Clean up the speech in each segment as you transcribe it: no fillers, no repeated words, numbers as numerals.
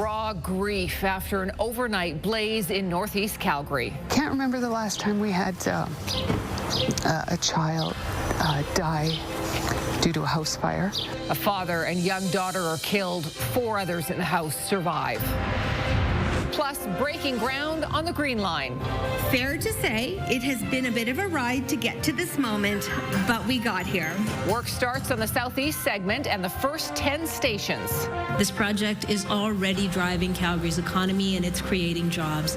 raw grief after an overnight blaze in northeast Calgary. Can't remember the last time we had a child die due to a house fire. A father and young daughter are killed. 4 others in the house survive. Plus, breaking ground on the Green Line. Fair to say, it has been a bit of a ride to get to this moment, but we got here. Work starts on the southeast segment and the first 10 stations. This project is already driving Calgary's economy and it's creating jobs.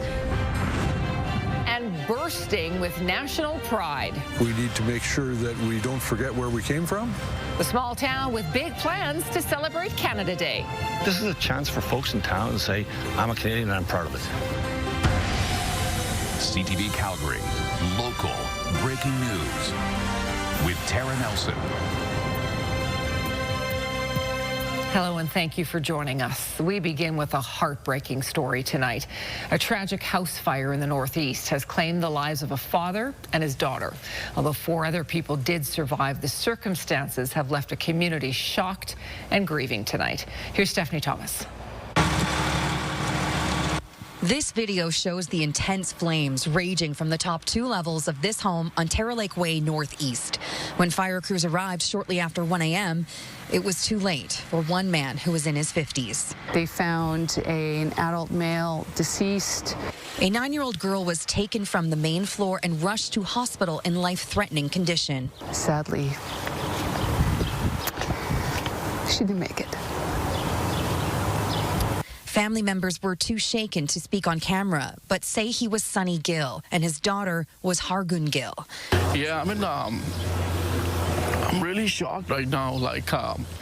And bursting with national pride. We need to make sure that we don't forget where we came from. The small town with big plans to celebrate Canada Day. This is a chance for folks in town to say, I'm a Canadian and I'm proud of it. CTV Calgary, local breaking news with Tara Nelson. Hello and thank you for joining us. We begin with a heartbreaking story tonight. A tragic house fire in the northeast has claimed the lives of a father and his daughter. Although 4 other people did survive, the circumstances have left a community shocked and grieving tonight. Here's Stephanie Thomas. This video shows the intense flames raging from the top 2 levels of this home on Terra Lake Way Northeast. When fire crews arrived shortly after 1 a.m., it was too late for one man who was in his 50s. They found an adult male deceased. A 9-year-old girl was taken from the main floor and rushed to hospital in life-threatening condition. Sadly, she didn't make it. Family members were too shaken to speak on camera, but say he was Sonny Gill and his daughter was Hargun Gill. Yeah, I'm really shocked right now.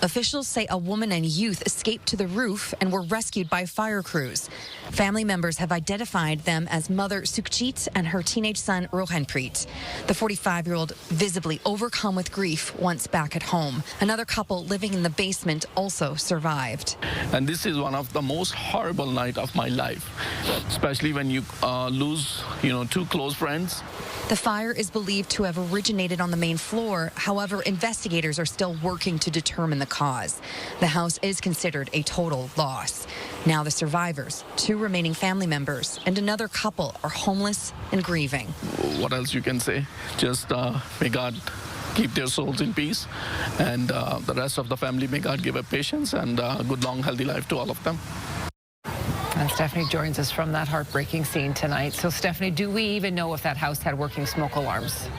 Officials say a woman and youth escaped to the roof and were rescued by fire crews. Family members have identified them as mother Sukhjit and her teenage son Rohanpreet. The 45-year-old visibly overcome with grief once back at home. Another couple living in the basement also survived. And this is one of the most horrible nights of my life, especially when you lose, 2 close friends. The fire is believed to have originated on the main floor. However, investigators are still working to determine the cause. The house is considered a total loss. Now the survivors, 2 remaining family members, and another couple are homeless and grieving. What else you can say? Just may God keep their souls in peace, and the rest of the family, may God give up patience and a good, long, healthy life to all of them. And Stephanie joins us from that heartbreaking scene tonight. So, Stephanie, do we even know if that house had working smoke alarms?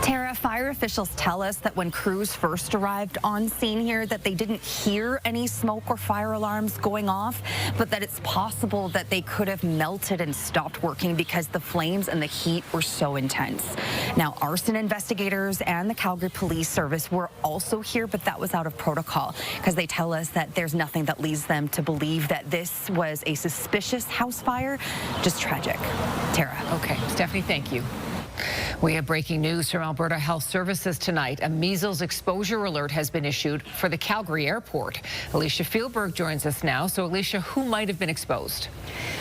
Tara, fire officials tell us that when crews first arrived on scene here that they didn't hear any smoke or fire alarms going off, but that it's possible that they could have melted and stopped working because the flames and the heat were so intense. Now, arson investigators and the Calgary Police Service were also here, but that was out of protocol because they tell us that there's nothing that leads them to believe that this was a suspicious house fire. Just tragic. Tara. Okay, Stephanie, thank you. We have breaking news from Alberta Health Services tonight. A measles exposure alert has been issued for the Calgary airport. Alicia Fieldberg joins us now. So, Alicia, who might have been exposed?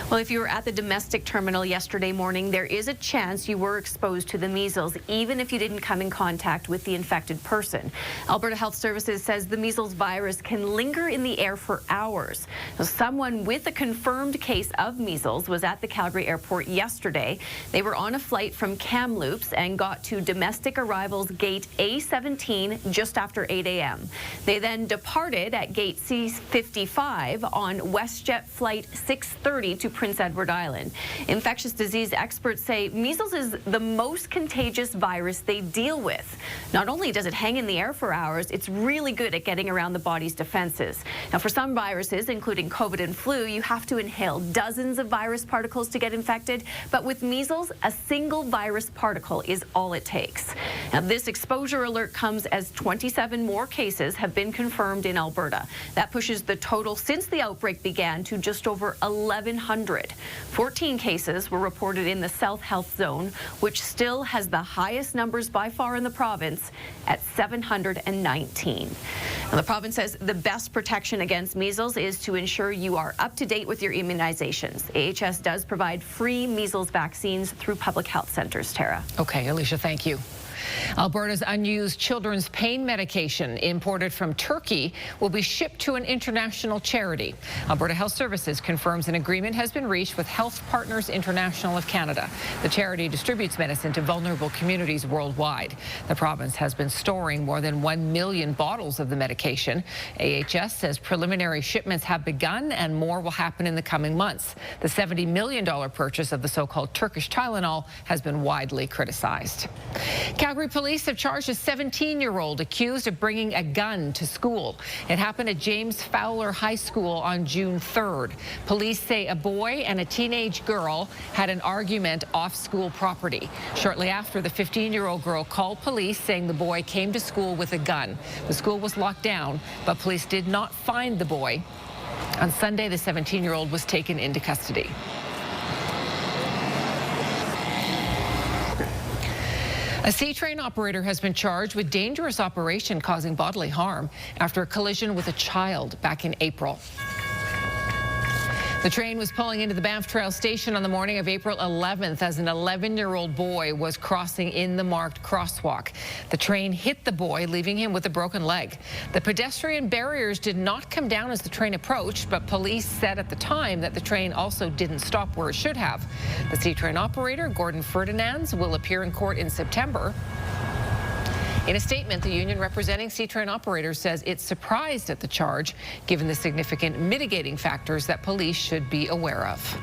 Well, if you were at the domestic terminal yesterday morning, there is a chance you were exposed to the measles, even if you didn't come in contact with the infected person. Alberta Health Services says the measles virus can linger in the air for hours. Now, someone with a confirmed case of measles was at the Calgary airport yesterday. They were on a flight from Kamloops and got to domestic arrivals gate A17 just after 8 a.m. They then departed at gate C55 on WestJet flight 630 to Prince Edward Island. Infectious disease experts say measles is the most contagious virus they deal with. Not only does it hang in the air for hours, it's really good at getting around the body's defenses. Now, for some viruses, including COVID and flu, you have to inhale dozens of virus particles to get infected, but with measles, a single virus particle is all it takes. Now, this exposure alert comes as 27 more cases have been confirmed in Alberta. That pushes the total since the outbreak began to just over 1,100. 14 cases were reported in the South Health Zone, which still has the highest numbers by far in the province at 719. Now, the province says the best protection against measles is to ensure you are up to date with your immunizations. AHS does provide free measles vaccines through public health centers, Tara. Okay, Alicia, thank you. Alberta's unused children's pain medication imported from Turkey will be shipped to an international charity. Alberta Health Services confirms an agreement has been reached with Health Partners International of Canada. The charity distributes medicine to vulnerable communities worldwide. The province has been storing more than 1 million bottles of the medication. AHS says preliminary shipments have begun and more will happen in the coming months. The $70 million purchase of the so-called Turkish Tylenol has been widely criticized. Calgary police have charged a 17-year-old accused of bringing a gun to school. It happened at James Fowler High School on June 3rd. Police say a boy and a teenage girl had an argument off school property. Shortly after, the 15-year-old girl called police saying the boy came to school with a gun. The school was locked down, but police did not find the boy. On Sunday, the 17-year-old was taken into custody. A C-train operator has been charged with dangerous operation causing bodily harm after a collision with a child back in April. The train was pulling into the Banff Trail station on the morning of April 11th as an 11-year-old boy was crossing in the marked crosswalk. The train hit the boy, leaving him with a broken leg. The pedestrian barriers did not come down as the train approached, but police said at the time that the train also didn't stop where it should have. The C-train operator, Gordon Ferdinands, will appear in court in September. In a statement, the union representing C-train operators says it's surprised at the charge, given the significant mitigating factors that police should be aware of.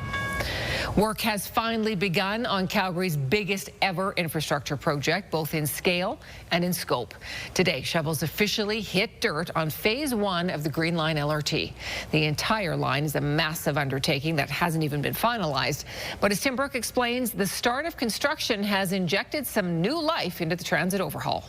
Work has finally begun on Calgary's biggest ever infrastructure project, both in scale and in scope. Today, shovels officially hit dirt on Phase 1 of the Green Line LRT. The entire line is a massive undertaking that hasn't even been finalized. But as Tim Burke explains, the start of construction has injected some new life into the transit overhaul.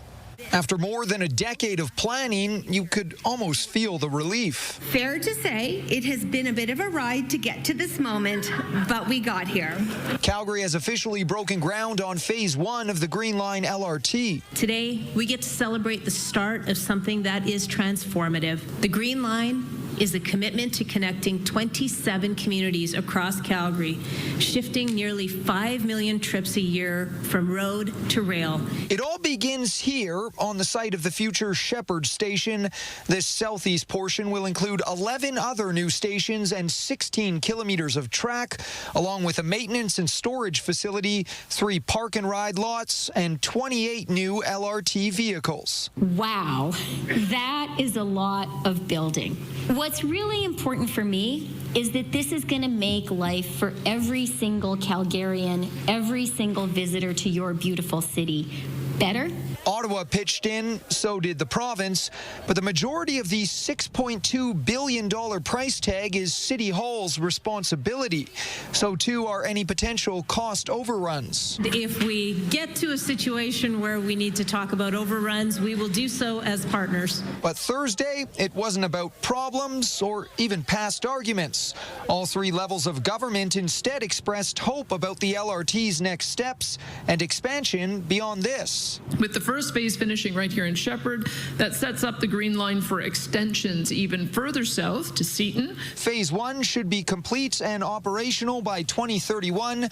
After more than a decade of planning, you could almost feel the relief. Fair to say, it has been a bit of a ride to get to this moment, but we got here. Calgary has officially broken ground on Phase 1 of the Green Line LRT. Today, we get to celebrate the start of something that is transformative. The Green Line is a commitment to connecting 27 communities across Calgary, shifting nearly 5 million trips a year from road to rail. It all begins here on the site of the future Shepherd Station. This southeast portion will include 11 other new stations and 16 kilometers of track, along with a maintenance and storage facility, 3 park and ride lots, and 28 new LRT vehicles. Wow, that is a lot of building. What's really important for me is that this is going to make life for every single Calgarian, every single visitor to your beautiful city better. Ottawa pitched in, so did the province, but the majority of the $6.2 billion price tag is City Hall's responsibility. So too are any potential cost overruns. If we get to a situation where we need to talk about overruns, we will do so as partners. But Thursday, it wasn't about problems or even past arguments. All 3 levels of government instead expressed hope about the LRT's next steps and expansion beyond this. With the first phase finishing right here in Shepherd, that sets up the Green Line for extensions even further south to Seton. Phase 1 should be complete and operational by 2031.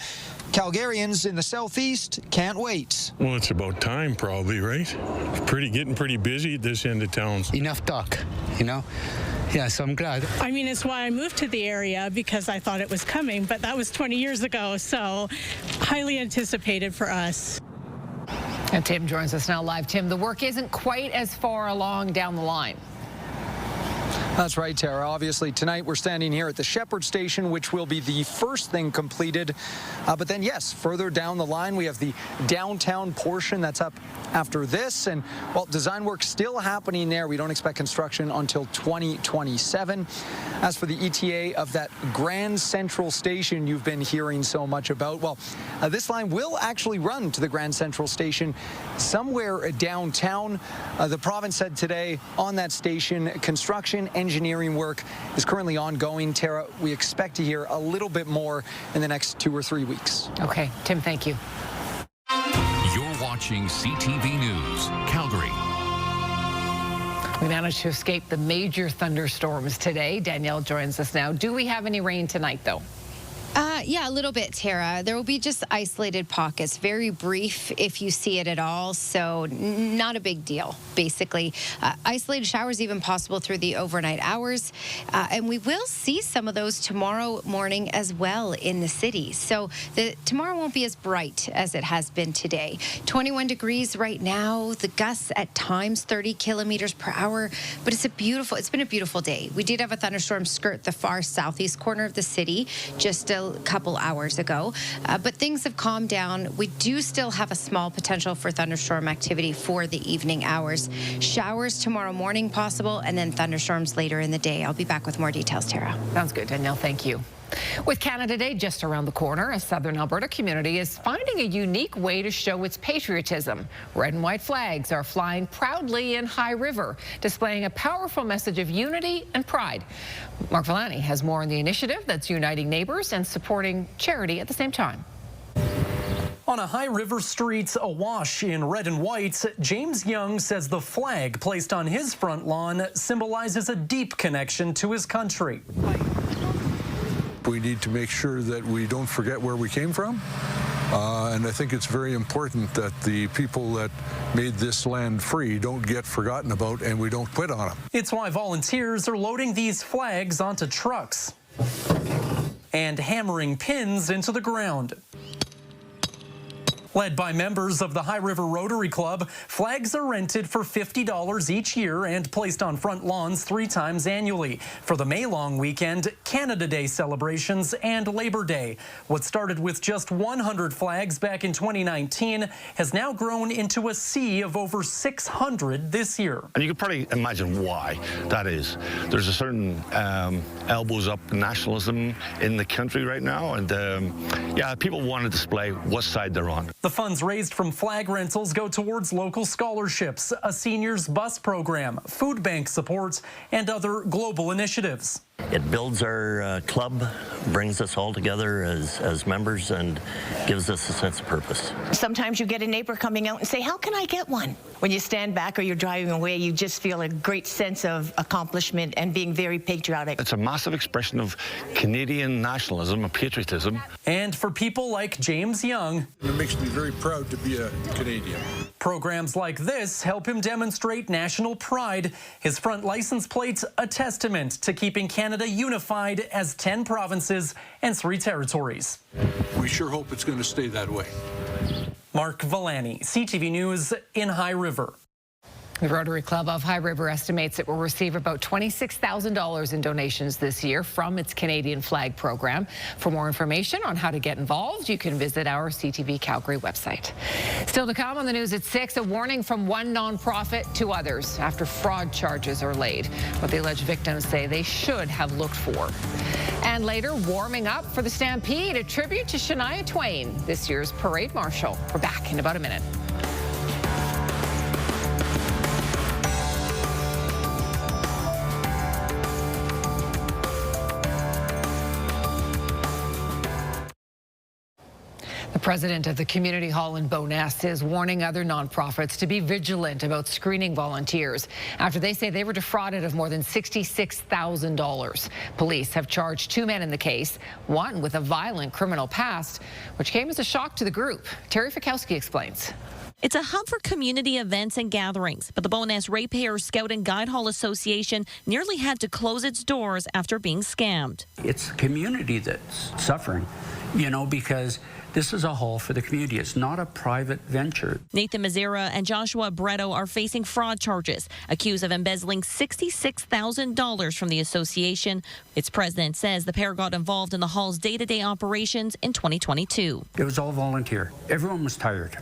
Calgarians in the southeast can't wait. Well, it's about time probably, right? Getting pretty busy at this end of town. Enough talk, you know? Yeah, so I'm glad. I mean, it's why I moved to the area, because I thought it was coming, but that was 20 years ago, so highly anticipated for us. And Tim joins us now live. Tim, the work isn't quite as far along down the line. That's right, Tara. Obviously, tonight we're standing here at the Shepherd Station, which will be the first thing completed. But then, yes, further down the line, we have the downtown portion that's up after this. And, well, design work still happening there. We don't expect construction until 2027. As for the ETA of that Grand Central Station you've been hearing so much about, well, this line will actually run to the Grand Central Station somewhere downtown. The province said today on that station, construction engineering work is currently ongoing. Tara, we expect to hear a little bit more in the next 2 or 3 weeks. Okay, Tim, thank you. You're watching CTV News, Calgary. We managed to escape the major thunderstorms today. Danielle joins us now. Do we have any rain tonight, though? Yeah, a little bit, Tara. There will be just isolated pockets, very brief if you see it at all, so not a big deal, basically. Isolated showers even possible through the overnight hours, and we will see some of those tomorrow morning as well in the city. So tomorrow won't be as bright as it has been today. 21 degrees right now, the gusts at times 30 kilometers per hour, but it's been a beautiful day. We did have a thunderstorm skirt the far southeast corner of the city just a couple hours ago, but things have calmed down. We do still have a small potential for thunderstorm activity for the evening hours. Showers tomorrow morning possible, and then thunderstorms later in the day. I'll be back with more details, Tara. Sounds good, Danielle. Thank you. With Canada Day just around the corner, a southern Alberta community is finding a unique way to show its patriotism. Red and white flags are flying proudly in High River, displaying a powerful message of unity and pride. Mark Villani has more on the initiative that's uniting neighbors and supporting charity at the same time. On a High River street awash in red and white, James Young says the flag placed on his front lawn symbolizes a deep connection to his country. We need to make sure that we don't forget where we came from. And I think it's very important that the people that made this land free don't get forgotten about and we don't quit on them. It's why volunteers are loading these flags onto trucks and hammering pins into the ground. Led by members of the High River Rotary Club, flags are rented for $50 each year and placed on front lawns 3 times annually for the May long weekend, Canada Day celebrations, and Labor Day. What started with just 100 flags back in 2019 has now grown into a sea of over 600 this year. And you can probably imagine why that is. There's a certain elbows up nationalism in the country right now, and yeah, people want to display what side they're on. The funds raised from flag rentals go towards local scholarships, a seniors bus program, food bank support, and other global initiatives. It builds our club, brings us all together as members, and gives us a sense of purpose. Sometimes you get a neighbor coming out and say, how can I get one? When you stand back or you're driving away, you just feel a great sense of accomplishment and being very patriotic. It's a massive expression of Canadian nationalism and patriotism. And for people like James Young, it makes me very proud to be a Canadian. Programs like this help him demonstrate national pride. His front license plate's a testament to keeping Canada unified as 10 provinces and 3 territories. We sure hope it's going to stay that way. Mark Villani, CTV News in High River. The Rotary Club of High River estimates it will receive about $26,000 in donations this year from its Canadian flag program. For more information on how to get involved, you can visit our CTV Calgary website. Still to come on the news at 6, a warning from one nonprofit to others after fraud charges are laid. What the alleged victims say they should have looked for. And later, warming up for the Stampede, a tribute to Shania Twain, this year's parade marshal. We're back in about a minute. The president of the community hall in Bowness is warning other nonprofits to be vigilant about screening volunteers after they say they were defrauded of more than $66,000. Police have charged 2 men in the case, one with a violent criminal past, which came as a shock to the group. Terry Fikowski explains. It's a hub for community events and gatherings, but the Bowness Ratepayer Scout and Guide Hall Association nearly had to close its doors after being scammed. It's the community that's suffering, you know, because this is a hall for the community. It's not a private venture. Nathan Mazzara and Joshua Bretto are facing fraud charges, accused of embezzling $66,000 from the association. Its president says the pair got involved in the hall's day-to-day operations in 2022. It was all volunteer. Everyone was tired.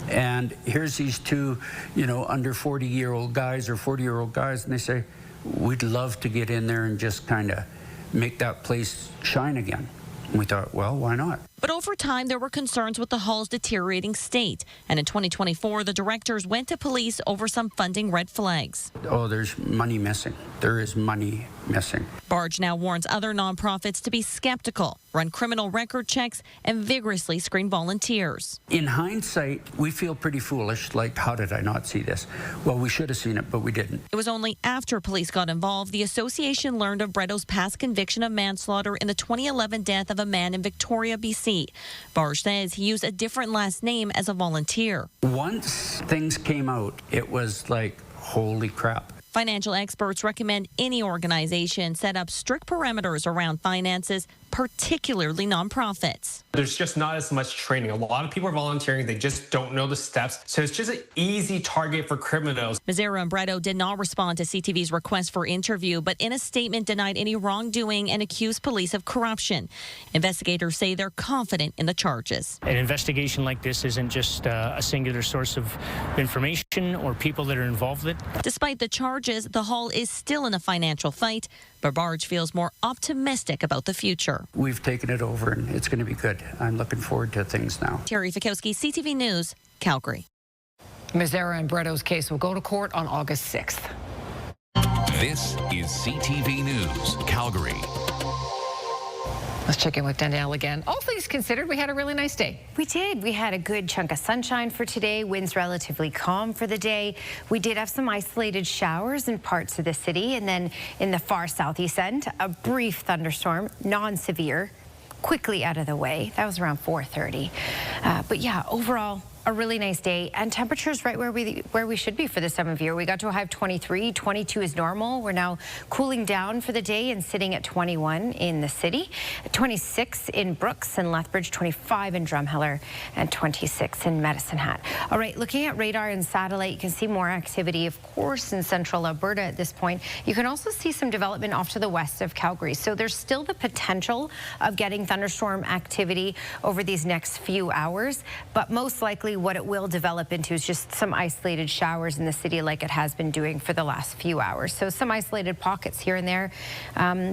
And here's these 2, you know, under 40-year-old guys or 40-year-old guys, and they say, we'd love to get in there and just kind of make that place shine again. And we thought, well, why not? But over time, there were concerns with the hall's deteriorating state. And in 2024, the directors went to police over some funding red flags. Oh, there's money missing. There is money missing. Barge now warns other nonprofits to be skeptical, run criminal record checks, and vigorously screen volunteers. In hindsight, we feel pretty foolish, like, how did I not see this? Well, we should have seen it, but we didn't. It was only after police got involved, the association learned of Bretto's past conviction of manslaughter in the 2011 death of a man in Victoria, BC. Barge says he used a different last name as a volunteer. Once things came out, it was like, holy crap. Financial experts recommend any organization set up strict parameters around finances, particularly nonprofits. There's just not as much training. A lot of people are volunteering. They just don't know the steps. So it's just an easy target for criminals. Mazzara and Bretto did not respond to CTV's request for interview, but in a statement denied any wrongdoing and accused police of corruption. Investigators say they're confident in the charges. An investigation like this isn't just a singular source of information or people that are involved in it. Despite the charges, the hall is still in a financial fight, but Barge feels more optimistic about the future. We've taken it over, and it's going to be good. I'm looking forward to things now. Terry Fikowski, CTV News, Calgary. Mazzara and Bretto's case will go to court on August 6th. This is CTV News, Calgary. Let's check in with Danielle again. All things considered, we had a really nice day. We did. We had a good chunk of sunshine for today. Winds relatively calm for the day. We did have some isolated showers in parts of the city. And then in the far southeast end, a brief thunderstorm, non-severe, quickly out of the way. That was around 4:30. But yeah, overall, a really nice day, and temperatures right where we should be for this time of year. We got to a high of 23, 22 is normal. We're now cooling down for the day and sitting at 21 in the city, 26 in Brooks and Lethbridge, 25 in Drumheller, and 26 in Medicine Hat. All right, looking at radar and satellite, you can see more activity, of course, in central Alberta at this point. You can also see some development off to the west of Calgary. So there's still the potential of getting thunderstorm activity over these next few hours, but most likely what it will develop into is just some isolated showers in the city like it has been doing for the last few hours. So some isolated pockets here and there.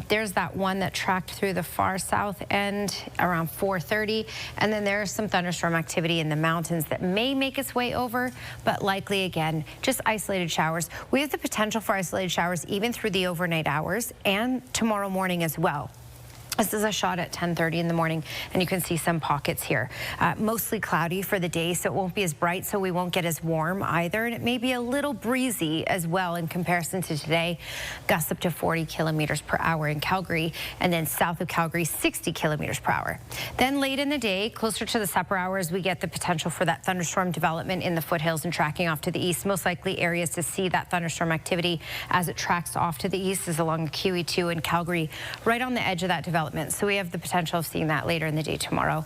There's that one that tracked through the far south end around 4:30. And then there's some thunderstorm activity in the mountains that may make its way over, but likely, again, just isolated showers. We have the potential for isolated showers even through the overnight hours and tomorrow morning as well. This is a shot at 10:30 in the morning, and you can see some pockets here. Mostly cloudy for the day, so it won't be as bright, so we won't get as warm either. And it may be a little breezy as well in comparison to today. Gusts up to 40 kilometers per hour in Calgary, and then south of Calgary, 60 kilometers per hour. Then late in the day, closer to the supper hours, we get the potential for that thunderstorm development in the foothills and tracking off to the east. Most likely areas to see that thunderstorm activity as it tracks off to the east is along the QE2 in Calgary, right on the edge of that development. So we have the potential of seeing that later in the day tomorrow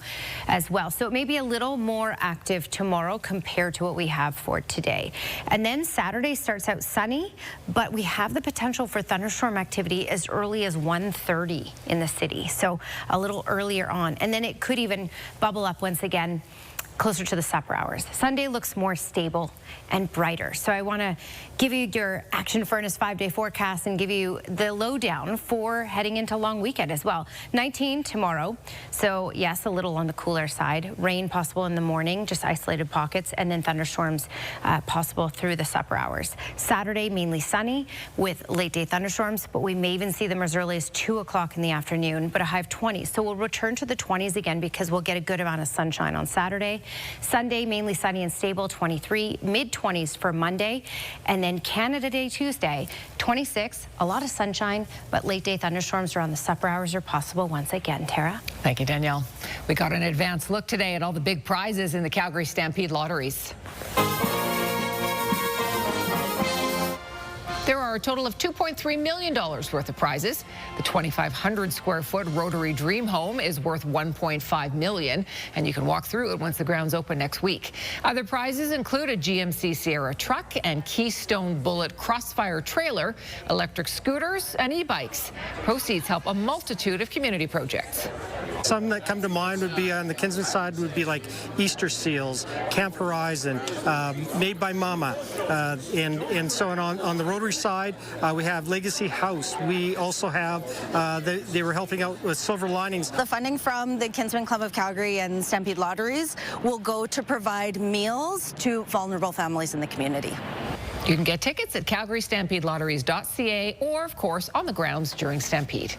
as well. So it may be a little more active tomorrow compared to what we have for today. And then Saturday starts out sunny, but we have the potential for thunderstorm activity as early as 1:30 in the city. So a little earlier on. And then it could even bubble up once again closer to the supper hours. Sunday looks more stable and brighter. So I want to give you your Action Furnace 5-day forecast and give you the lowdown for heading into long weekend as well. 19 tomorrow. So yes, a little on the cooler side. Rain possible in the morning, just isolated pockets, and then thunderstorms possible through the supper hours. Saturday, mainly sunny with late day thunderstorms, but we may even see them as early as 2 o'clock in the afternoon, but a high of 20. So we'll return to the 20s again because we'll get a good amount of sunshine on Saturday. Sunday, mainly sunny and stable, 23, mid-20s for Monday. And then Canada Day Tuesday, 26, a lot of sunshine, but late day thunderstorms around the supper hours are possible once again. Tara? Thank you, Danielle. We got an advanced look today at all the big prizes in the Calgary Stampede lotteries. There are a total of $2.3 million worth of prizes. The 2,500 square foot Rotary Dream Home is worth $1.5 million, and you can walk through it once the grounds open next week. Other prizes include a GMC Sierra truck and Keystone Bullet Crossfire trailer, electric scooters, and e-bikes. Proceeds help a multitude of community projects. Some that come to mind would be on the Kinsman side would be like Easter Seals, Camp Horizon, Made by Mama, and so on the Rotary Riverside. We have Legacy House. We also have, they were helping out with Silver Linings. The funding from the Kinsmen Club of Calgary and Stampede Lotteries will go to provide meals to vulnerable families in the community. You can get tickets at calgarystampede.lotteries.ca or, of course, on the grounds during Stampede.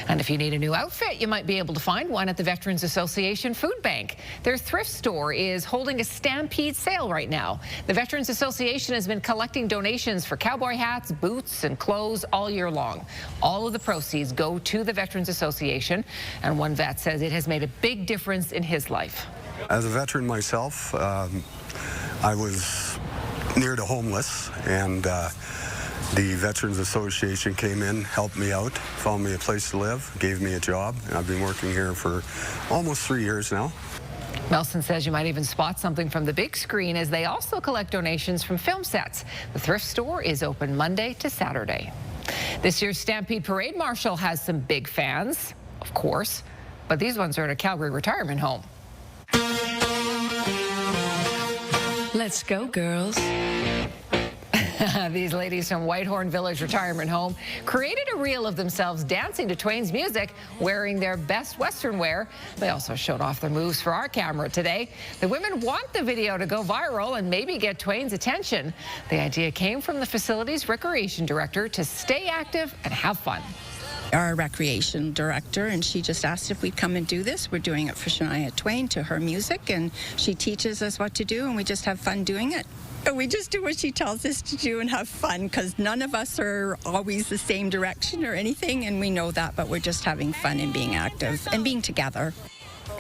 And if you need a new outfit, you might be able to find one at the Veterans Association Food Bank. Their thrift store is holding a Stampede sale right now. The Veterans Association has been collecting donations for cowboy hats, boots, and clothes all year long. All of the proceeds go to the Veterans Association, and one vet says it has made a big difference in his life. As a veteran myself, I was near to homeless, and the Veterans Association came in, helped me out, found me a place to live, gave me a job, and I've been working here for almost 3 years now. Melson says you might even spot something from the big screen as they also collect donations from film sets. The thrift store is open Monday to Saturday. This year's Stampede Parade Marshal has some big fans, of course, but these ones are at a Calgary retirement home. Let's go, girls. These ladies from Whitehorn Village Retirement Home created a reel of themselves dancing to Twain's music, wearing their best Western wear. They also showed off their moves for our camera today. The women want the video to go viral and maybe get Twain's attention. The idea came from the facility's recreation director to stay active and have fun. Our recreation director, and she just asked if we'd come and do this. We're doing it for Shania Twain to her music, and she teaches us what to do, and we just have fun doing it. We just do what she tells us to do and have fun, because none of us are always the same direction or anything, and we know that, but we're just having fun and being active and being together.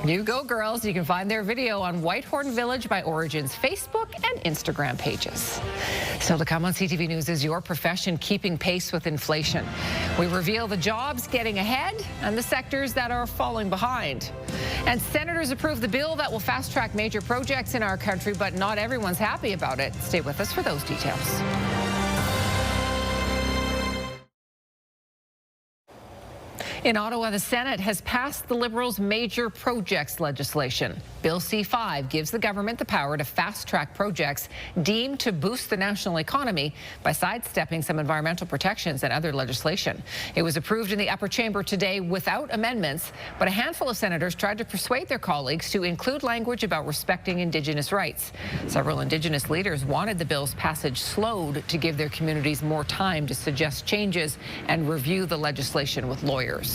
You go, girls. You can find their video on Whitehorn Village by Origin's Facebook and Instagram pages. Still to come on CTV News is Your Profession Keeping Pace with Inflation. We reveal the jobs getting ahead and the sectors that are falling behind. And senators approved the bill that will fast-track major projects in our country, but not everyone's happy about it. Stay with us for those details. In Ottawa, the Senate has passed the Liberals' major projects legislation. Bill C-5 gives the government the power to fast-track projects deemed to boost the national economy by sidestepping some environmental protections and other legislation. It was approved in the upper chamber today without amendments, but a handful of senators tried to persuade their colleagues to include language about respecting Indigenous rights. Several Indigenous leaders wanted the bill's passage slowed to give their communities more time to suggest changes and review the legislation with lawyers.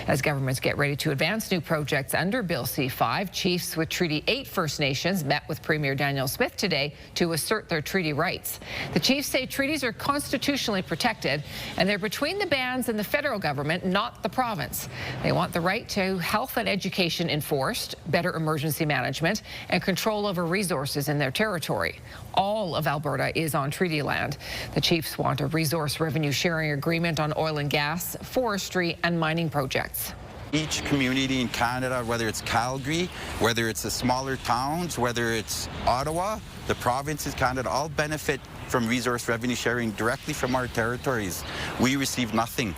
As governments get ready to advance new projects under Bill C-5, chiefs with Treaty 8 First Nations met with Premier Daniel Smith today to assert their treaty rights. The chiefs say treaties are constitutionally protected, and they're between the bands and the federal government, not the province. They want the right to health and education enforced, better emergency management, and control over resources in their territory. All of Alberta is on treaty land. The chiefs want a resource revenue sharing agreement on oil and gas, forestry, and mining projects. Each community in Canada, whether it's Calgary, whether it's the smaller towns, whether it's Ottawa, the provinces, Canada, all benefit from resource revenue sharing directly from our territories. We receive nothing.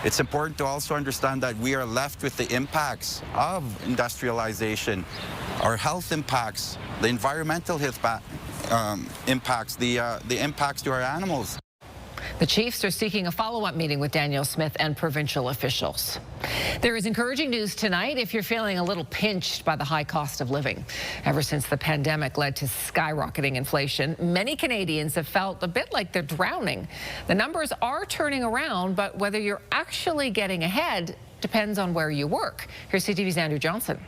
It's important to also understand that we are left with the impacts of industrialization, our health impacts, the environmental impacts, the impacts to our animals. The chiefs are seeking a follow-up meeting with Daniel Smith and provincial officials. There is encouraging news tonight if you're feeling a little pinched by the high cost of living. Ever since the pandemic led to skyrocketing inflation, many Canadians have felt a bit like they're drowning. The numbers are turning around, but whether you're actually getting ahead depends on where you work. Here's CTV's Andrew Johnson.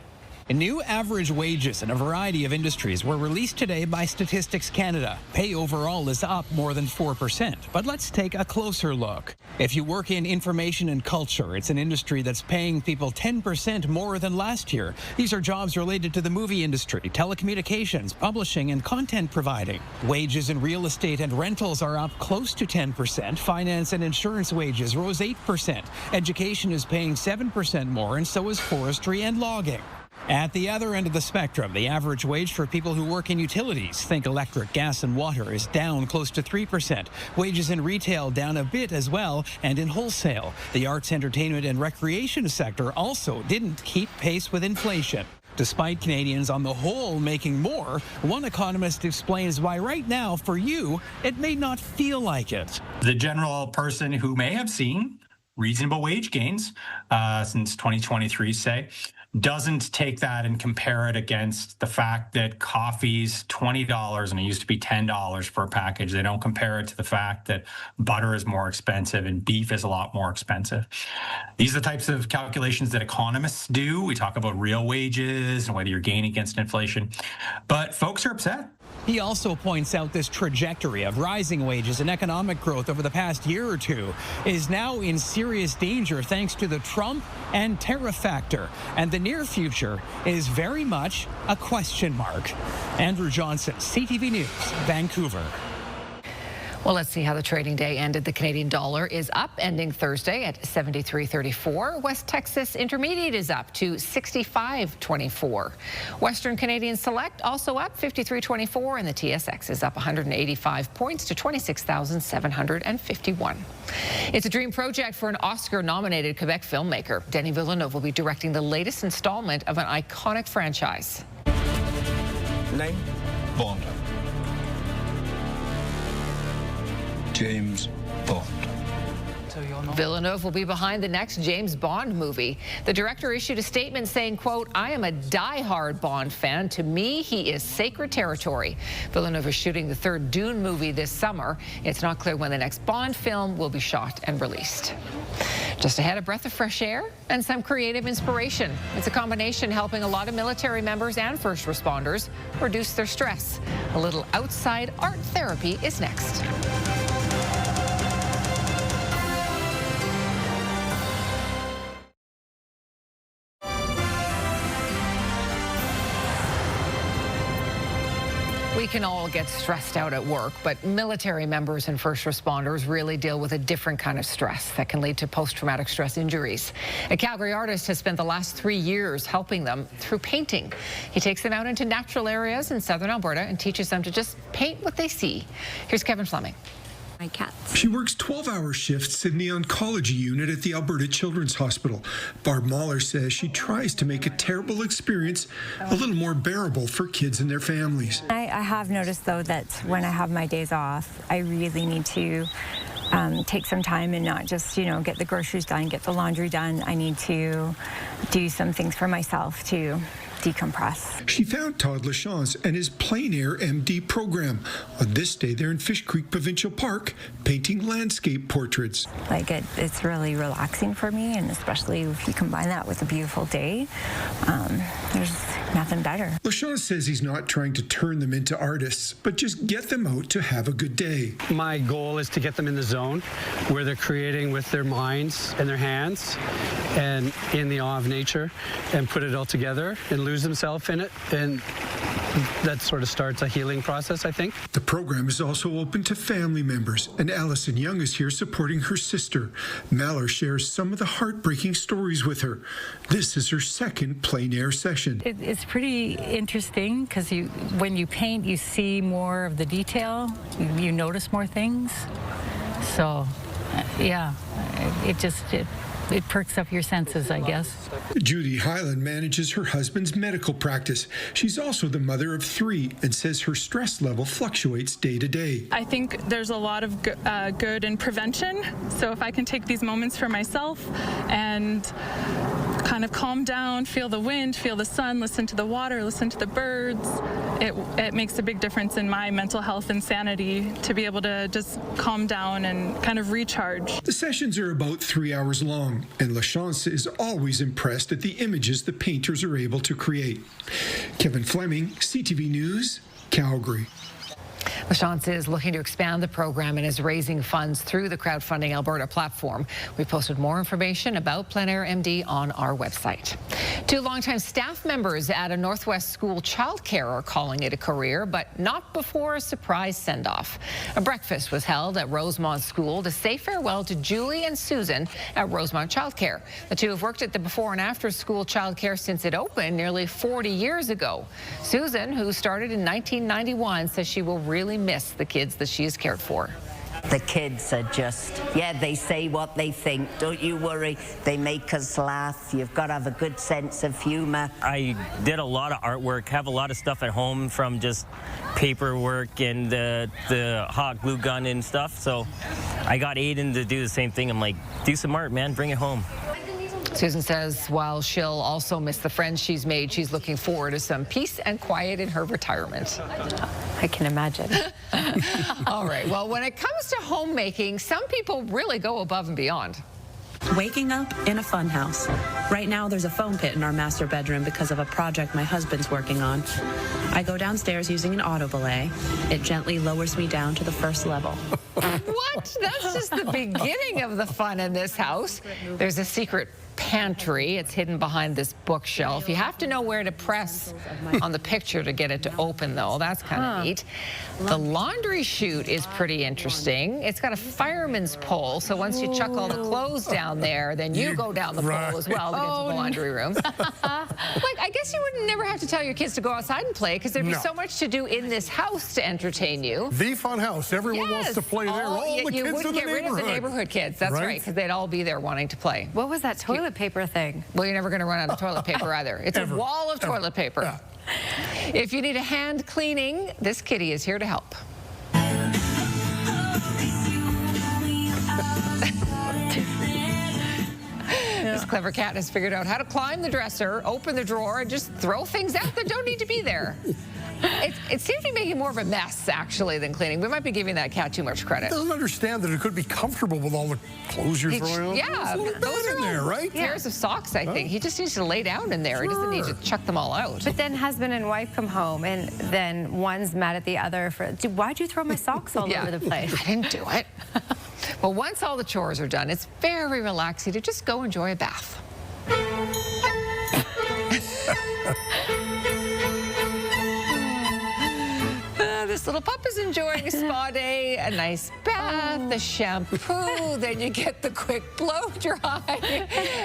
New average wages in a variety of industries were released today by Statistics Canada. Pay overall is up more than 4%, but let's take a closer look. If you work in information and culture, it's an industry that's paying people 10% more than last year. These are jobs related to the movie industry, telecommunications, publishing, and content providing. Wages in real estate and rentals are up close to 10%. Finance and insurance wages rose 8%. Education is paying 7% more, and so is forestry and logging. At the other end of the spectrum, the average wage for people who work in utilities, think electric, gas, and water, is down close to 3%. Wages in retail down a bit as well, and in wholesale. The arts, entertainment, and recreation sector also didn't keep pace with inflation. Despite Canadians on the whole making more, one economist explains why right now, for you, it may not feel like it. The general person who may have seen reasonable wage gains since 2023, say, doesn't take that and compare it against the fact that coffee's $20 and it used to be $10 for a package. They don't compare it to the fact that butter is more expensive and beef is a lot more expensive. These are the types of calculations that economists do. We talk about real wages and whether you're gaining against inflation, but folks are upset. He also points out this trajectory of rising wages and economic growth over the past year or two is now in serious danger thanks to the Trump and tariff factor. And the near future is very much a question mark. Andrew Johnson, CTV News, Vancouver. Well, let's see how the trading day ended. The Canadian dollar is up, ending Thursday at 73.34. West Texas Intermediate is up to 65.24. Western Canadian Select also up 53.24, and the TSX is up 185 points to 26,751. It's a dream project for an Oscar-nominated Quebec filmmaker. Denis Villeneuve will be directing the latest installment of an iconic franchise. Name? Bond. James Bond. Villeneuve will be behind the next James Bond movie. The director issued a statement saying, quote, "I am a die-hard Bond fan. To me, he is sacred territory." Villeneuve is shooting the third Dune movie this summer. It's not clear when the next Bond film will be shot and released. Just ahead, a breath of fresh air and some creative inspiration. It's a combination helping a lot of military members and first responders reduce their stress. A little outside art therapy is next. We can all get stressed out at work, but military members and first responders really deal with a different kind of stress that can lead to post-traumatic stress injuries. A Calgary artist has spent the last 3 years helping them through painting. He takes them out into natural areas in southern Alberta and teaches them to just paint what they see. Here's Kevin Fleming. She works 12-hour shifts in the oncology unit at the Alberta Children's Hospital. Barb Mahler says she tries to make a terrible experience a little more bearable for kids and their families. I have noticed, though, that when I have my days off, I really need to take some time and not just, get the groceries done, get the laundry done. I need to do some things for myself to decompress. She found Todd Lachance and his Plein Air MD program. On this day, they're in Fish Creek Provincial Park, painting landscape portraits. It's really relaxing for me, and especially if you combine that with a beautiful day, there's nothing better. Lachance says he's not trying to turn them into artists, but just get them out to have a good day. My goal is to get them in the zone where they're creating with their minds and their hands and in the awe of nature, and put it all together and lose themselves in it, and that sort of starts a healing process, I think. The program is also open to family members, and Allison Young is here supporting her sister. Mallory shares some of the heartbreaking stories with her. This is her second Plein Air session. It's pretty interesting because when you paint, you see more of the detail. You notice more things. So, yeah, it perks up your senses, I guess. Judy Hyland manages her husband's medical practice. She's also the mother of 3 and says her stress level fluctuates day to day. I think there's a lot of good in prevention. So if I can take these moments for myself and kind of calm down, feel the wind, feel the sun, listen to the water, listen to the birds, it makes a big difference in my mental health and sanity to be able to just calm down and kind of recharge. The sessions are about 3 hours long, and Lachance is always impressed at the images the painters are able to create. Kevin Fleming, CTV News, Calgary. Lachance is looking to expand the program and is raising funds through the Crowdfunding Alberta platform. We posted more information about Plein Air MD on our website. 2 longtime staff members at a Northwest school Childcare are calling it a career, but not before a surprise send-off. A breakfast was held at Rosemont School to say farewell to Julie and Susan at Rosemont Childcare. The 2 have worked at the before and after school childcare since it opened nearly 40 years ago. Susan, who started in 1991, says she will really miss the kids that she has cared for. The kids are just, they say what they think. Don't you worry. They make us laugh. You've got to have a good sense of humor. I did a lot of artwork, have a lot of stuff at home from just paperwork and the hot glue gun and stuff. So I got Aiden to do the same thing. I'm like, do some art, man. Bring it home. Susan says while she'll also miss the friends she's made, she's looking forward to some peace and quiet in her retirement. I can imagine. All right, well, when it comes to homemaking, some people really go above and beyond. Waking up in a fun house. Right now there's a foam pit in our master bedroom because of a project my husband's working on. I go downstairs using an auto belay. It gently lowers me down to the first level. What? That's just the beginning of the fun in this house. There's a secret pantry. It's hidden behind this bookshelf. You have to know where to press on the picture to get it to open, though. That's kind of neat. The laundry chute is pretty interesting. It's got a fireman's pole, so once you chuck all the clothes down there, then you go down the pole as well to get to the laundry room. Like, I guess you would never have to tell your kids to go outside and play because there'd be so much to do in this house to entertain you. The fun house. Everyone wants to play there. All the kids in the neighborhood. You wouldn't get rid of the neighborhood kids. That's right, because they'd all be there wanting to play. What was that toilet paper thing? Well, you're never going to run out of toilet paper either. It's a wall of toilet paper. Yeah. If you need a hand cleaning, this kitty is here to help. This clever cat has figured out how to climb the dresser, open the drawer, and just throw things out that don't need to be there. It seems to be making more of a mess, actually, than cleaning. We might be giving that cat too much credit. He doesn't understand that it could be comfortable with all the clothes you're throwing out. Yeah, those are in there, right? Pairs of socks, I think. He just needs to lay down in there. He doesn't need to chuck them all out. But then husband and wife come home, and then one's mad at the other for, why'd you throw my socks all over the place? I didn't do it. Well, once all the chores are done, it's very relaxing to just go enjoy a bath. This little pup is enjoying a spa day, a nice bath, a shampoo, then you get the quick blow dry,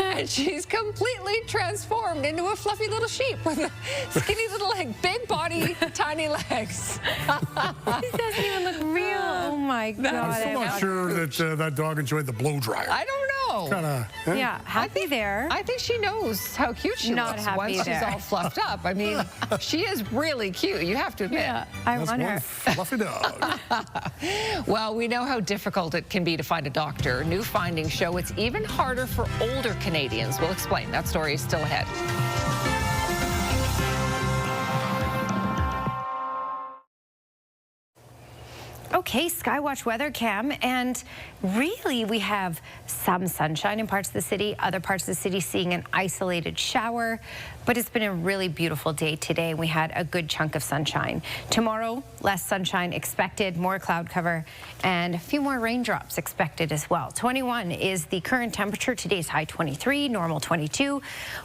and she's completely transformed into a fluffy little sheep with a skinny little leg, big body, tiny legs. It doesn't even look real. Oh my God. I'm still not sure that that dog enjoyed the blow dryer. I don't know. Yeah, happy there. I think she knows how cute she looks once she's all fluffed up. I mean, she is really cute, you have to admit. Yeah, I wonder. Fluffy dog. Well, we know how difficult it can be to find a doctor. New findings show it's even harder for older Canadians. We'll explain. That story is still ahead. Okay, Skywatch weather cam, and really we have some sunshine in parts of the city, other parts of the city seeing an isolated shower, but it's been a really beautiful day today. We had a good chunk of sunshine. Tomorrow, less sunshine expected, more cloud cover, and a few more raindrops expected as well. 21 is the current temperature. Today's high 23, normal 22.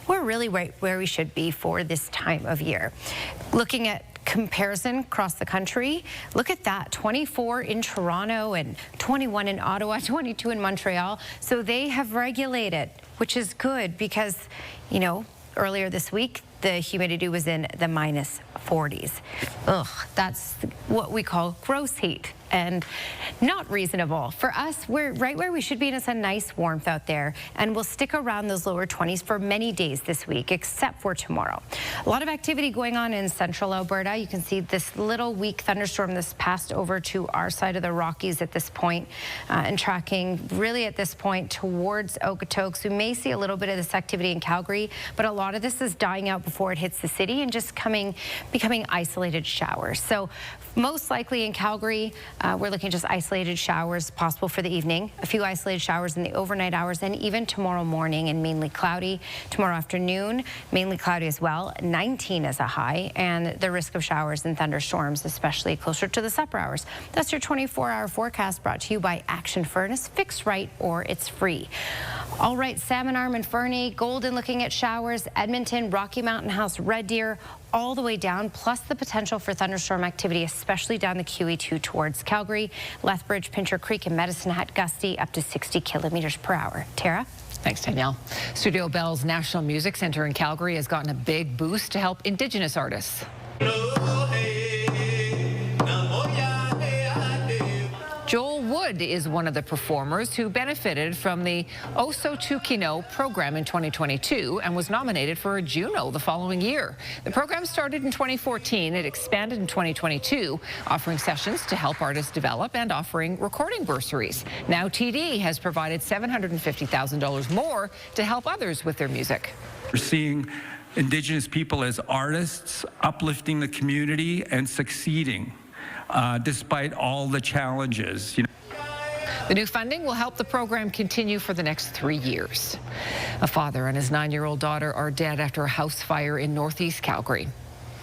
We're really right where we should be for this time of year. Looking at comparison across the country, look at that, 24 in Toronto and 21 in Ottawa, 22 in Montreal. So they have regulated, which is good because, you know, earlier this week, the humidity was in the minus 40s. Ugh, that's what we call gross heat and not reasonable. For us, we're right where we should be, and it's a nice warmth out there, and we'll stick around those lower 20s for many days this week, except for tomorrow. A lot of activity going on in central Alberta. You can see this little weak thunderstorm that's passed over to our side of the Rockies at this point, and tracking really at this point towards Okotoks. We may see a little bit of this activity in Calgary, but a lot of this is dying out before it hits the city and just becoming isolated showers. So most likely in Calgary, we're looking at just isolated showers possible for the evening, a few isolated showers in the overnight hours, and even tomorrow morning and mainly cloudy. Tomorrow afternoon, mainly cloudy as well. 19 is a high, and the risk of showers and thunderstorms, especially closer to the supper hours. That's your 24-hour forecast brought to you by Action Furnace. Fix right or it's free. All right, Salmon Arm and Fernie, Golden looking at showers, Edmonton, Rocky Mountain House, Red Deer, all the way down, plus the potential for thunderstorm activity, especially down the QE2 towards Calgary, Lethbridge, Pincher Creek, and Medicine Hat, gusty up to 60 kilometers per hour. Tara? Thanks, Danielle. Studio Bell's National Music Centre in Calgary has gotten a big boost to help Indigenous artists. Joel Wood Wood is one of the performers who benefited from the Oso Tukino program in 2022 and was nominated for a Juno the following year. The program started in 2014. It expanded in 2022, offering sessions to help artists develop and offering recording bursaries. Now TD has provided $750,000 more to help others with their music. We're seeing Indigenous people as artists, uplifting the community and succeeding despite all the challenges. The new funding will help the program continue for the next 3 years. A father and his 9-year-old daughter are dead after a house fire in northeast Calgary.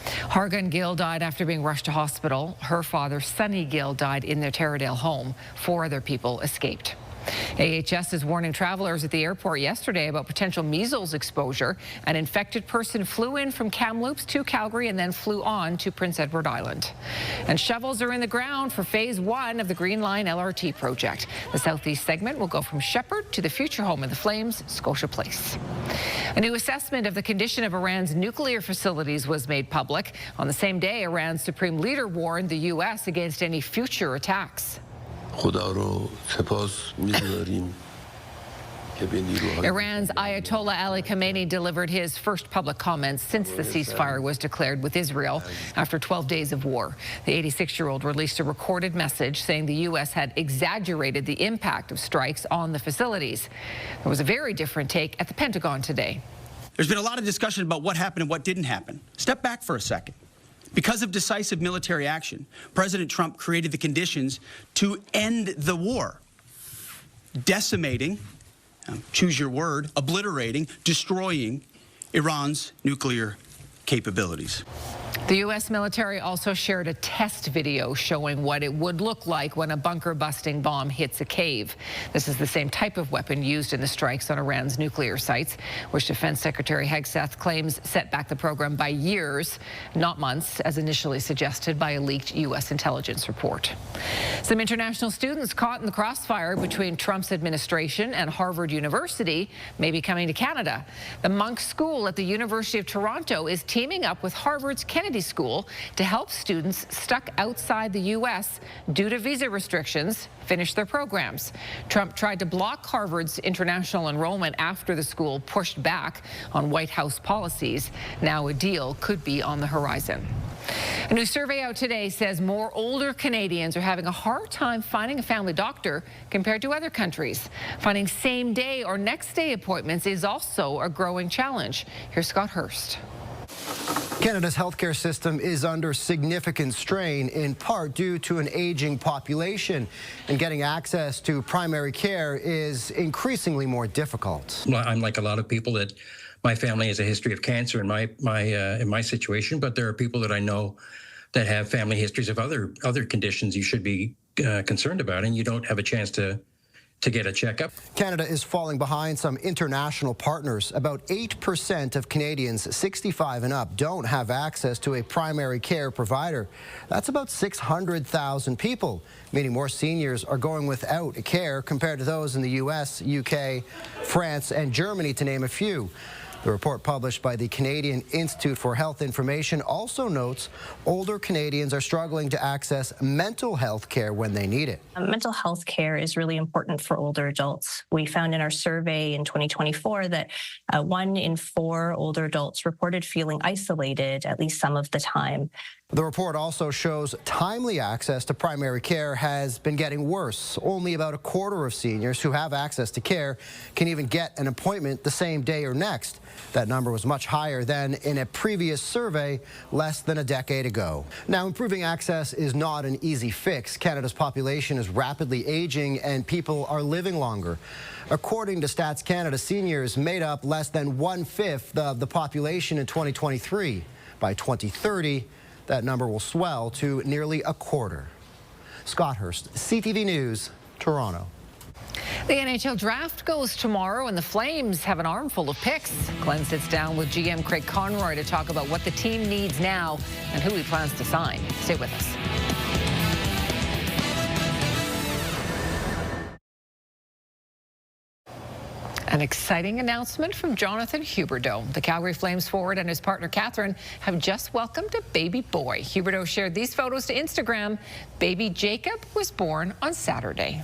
Hargan Gill died after being rushed to hospital. Her father, Sonny Gill, died in their Taradale home. 4 other people escaped. AHS is warning travelers at the airport yesterday about potential measles exposure. An infected person flew in from Kamloops to Calgary and then flew on to Prince Edward Island. And shovels are in the ground for Phase 1 of the Green Line LRT project. The southeast segment will go from Shepherd to the future home of the Flames, Scotia Place. A new assessment of the condition of Iran's nuclear facilities was made public. On the same day, Iran's supreme leader warned the U.S. against any future attacks. Iran's Ayatollah Ali Khamenei delivered his first public comments since the ceasefire was declared with Israel after 12 days of war. The 86-year-old released a recorded message saying the U.S. had exaggerated the impact of strikes on the facilities. There was a very different take at the Pentagon today. There's been a lot of discussion about what happened and what didn't happen. Step back for a second. Because of decisive military action, President Trump created the conditions to end the war, decimating, choose your word, obliterating, destroying Iran's nuclear capabilities. The U.S. military also shared a test video showing what it would look like when a bunker-busting bomb hits a cave. This is the same type of weapon used in the strikes on Iran's nuclear sites, which Defense Secretary Hegseth claims set back the program by years, not months, as initially suggested by a leaked U.S. intelligence report. Some international students caught in the crossfire between Trump's administration and Harvard University may be coming to Canada. The Monk School at the University of Toronto is teaming up with Harvard's Kennedy School to help students stuck outside the U.S. due to visa restrictions finish their programs. Trump tried to block Harvard's international enrollment after the school pushed back on White House policies. Now a deal could be on the horizon. A new survey out today says more older Canadians are having a hard time finding a family doctor compared to other countries. Finding same-day or next-day appointments is also a growing challenge. Here's Scott Hurst. Canada's healthcare system is under significant strain, in part due to an aging population, and getting access to primary care is increasingly more difficult. Well, I'm like a lot of people that my family has a history of cancer in my situation, but there are people that I know that have family histories of other conditions you should be concerned about, and you don't have a chance to get a checkup. Canada is falling behind some international partners. About 8% of Canadians 65 and up don't have access to a primary care provider. That's about 600,000 people, meaning more seniors are going without care compared to those in the U.S., UK, France, and Germany, to name a few. The report published by the Canadian Institute for Health Information also notes older Canadians are struggling to access mental health care when they need it. Mental health care is really important for older adults. We found in our survey in 2024 that 1 in 4 older adults reported feeling isolated at least some of the time. The report also shows timely access to primary care has been getting worse. Only about a quarter of seniors who have access to care can even get an appointment the same day or next. That number was much higher than in a previous survey less than a decade ago. Now, improving access is not an easy fix. Canada's population is rapidly aging and people are living longer. According to Stats Canada, seniors made up less than 1/5 of the population in 2023. By 2030, that number will swell to nearly a quarter. Scott Hurst, CTV News, Toronto. The NHL draft goes tomorrow, and the Flames have an armful of picks. Glenn sits down with GM Craig Conroy to talk about what the team needs now and who he plans to sign. Stay with us. An exciting announcement from Jonathan Huberdeau. The Calgary Flames forward and his partner Catherine have just welcomed a baby boy. Huberdeau shared these photos to Instagram. Baby Jacob was born on Saturday.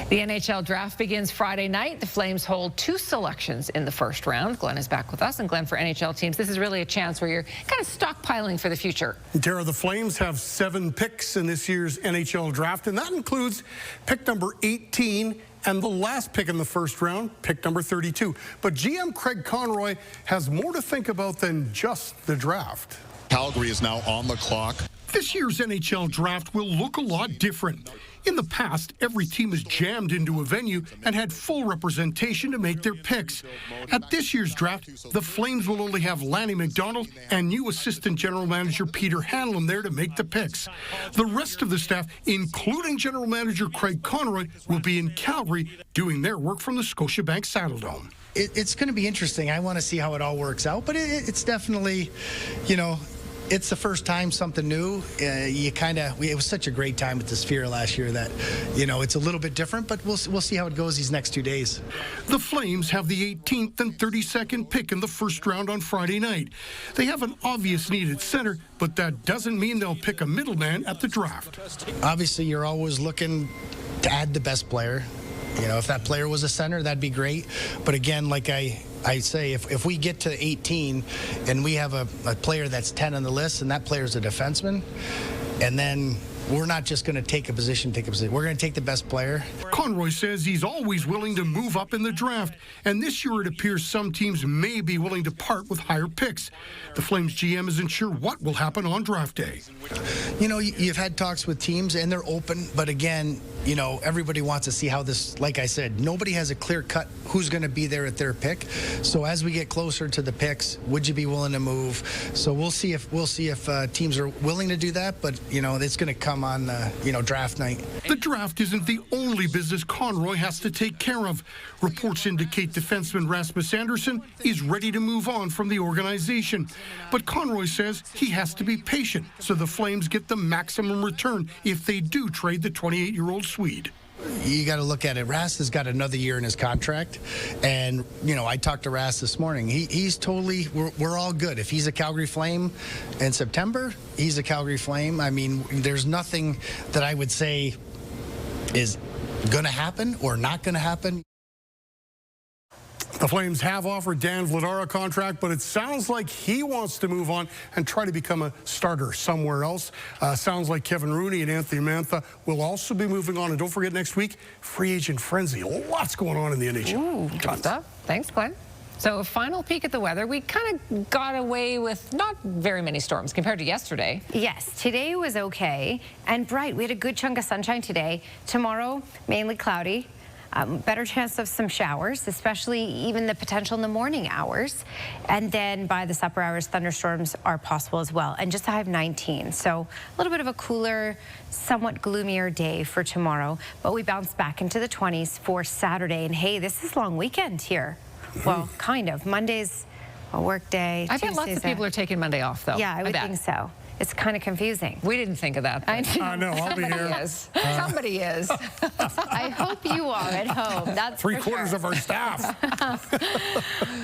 The NHL draft begins Friday night. The Flames hold 2 selections in the first round. Glenn is back with us. And Glenn, for NHL teams, this is really a chance where you're kind of stockpiling for the future. Tara, the Flames have 7 picks in this year's NHL draft, and that includes pick number 18 and the last pick in the first round, pick number 32. But GM Craig Conroy has more to think about than just the draft. Calgary is now on the clock. This year's NHL draft will look a lot different. In the past, every team is jammed into a venue and had full representation to make their picks. At this year's draft, the Flames will only have Lanny McDonald and new assistant general manager Peter Hanlon there to make the picks. The rest of the staff, including general manager Craig Conroy, will be in Calgary doing their work from the Scotiabank Saddledome. It's going to be interesting. I want to see how it all works out, but it's definitely, you know, it's the first time something new. It was such a great time at the Sphere last year that, you know, it's a little bit different, but we'll see how it goes these next 2 days. The Flames have the 18th and 32nd pick in the first round on Friday night. They have an obvious need at center, but that doesn't mean they'll pick a middleman at the draft. Obviously, you're always looking to add the best player. You know, if that player was a center, that'd be great. But again, like I say, if we get to 18 and we have a player that's 10 on the list and that player's a defenseman, and then we're not just going to take a position. We're going to take the best player. Conroy says he's always willing to move up in the draft, and this year it appears some teams may be willing to part with higher picks. The Flames GM isn't sure what will happen on draft day. You know, you've had talks with teams, and they're open, but again, you know, everybody wants to see how this, like I said, nobody has a clear cut who's going to be there at their pick. So as we get closer to the picks, would you be willing to move? So we'll see if teams are willing to do that, but you know, it's going to come on draft night. The draft isn't the only business Conroy has to take care of. Reports indicate defenseman Rasmus Andersson is ready to move on from the organization. But Conroy says he has to be patient so the Flames get the maximum return if they do trade the 28-year-old Swede. You got to look at it. Ras has got another year in his contract, and you know, I talked to Ras this morning. He's totally. We're all good. If he's a Calgary Flame in September, he's a Calgary Flame. I mean, there's nothing that I would say is going to happen or not going to happen. The Flames have offered Dan Vladar a contract, but it sounds like he wants to move on and try to become a starter somewhere else. Sounds like Kevin Rooney and Anthony Mantha will also be moving on. And don't forget, next week, free agent frenzy. Lots going on in the NHL. Ooh, good stuff. Thanks, Glenn. So a final peek at the weather. We kind of got away with not very many storms compared to yesterday. Yes, today was okay and bright. We had a good chunk of sunshine today. Tomorrow, mainly cloudy. Better chance of some showers, especially even the potential in the morning hours. And then by the supper hours, thunderstorms are possible as well. And just a high of 19. So a little bit of a cooler, somewhat gloomier day for tomorrow. But we bounce back into the 20s for Saturday. And hey, this is long weekend here. Well, kind of. Monday's a work day. I bet lots of people are taking Monday off, though. Yeah, I would think so. It's kind of confusing. We didn't think of that. I know, I'll be here. Somebody is. I hope you are at home. That's Three-quarters of our staff.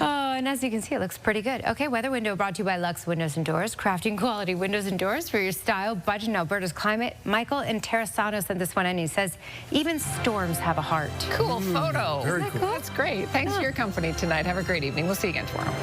Oh, and as you can see, it looks pretty good. Okay, weather window brought to you by Lux Windows and Doors, crafting quality windows and doors for your style, budget, and Alberta's climate. Michael in Terrasano sent this one in. He says, even storms have a heart. Cool photo. Very cool. That's great. Thanks for your company tonight. Have a great evening. We'll see you again tomorrow.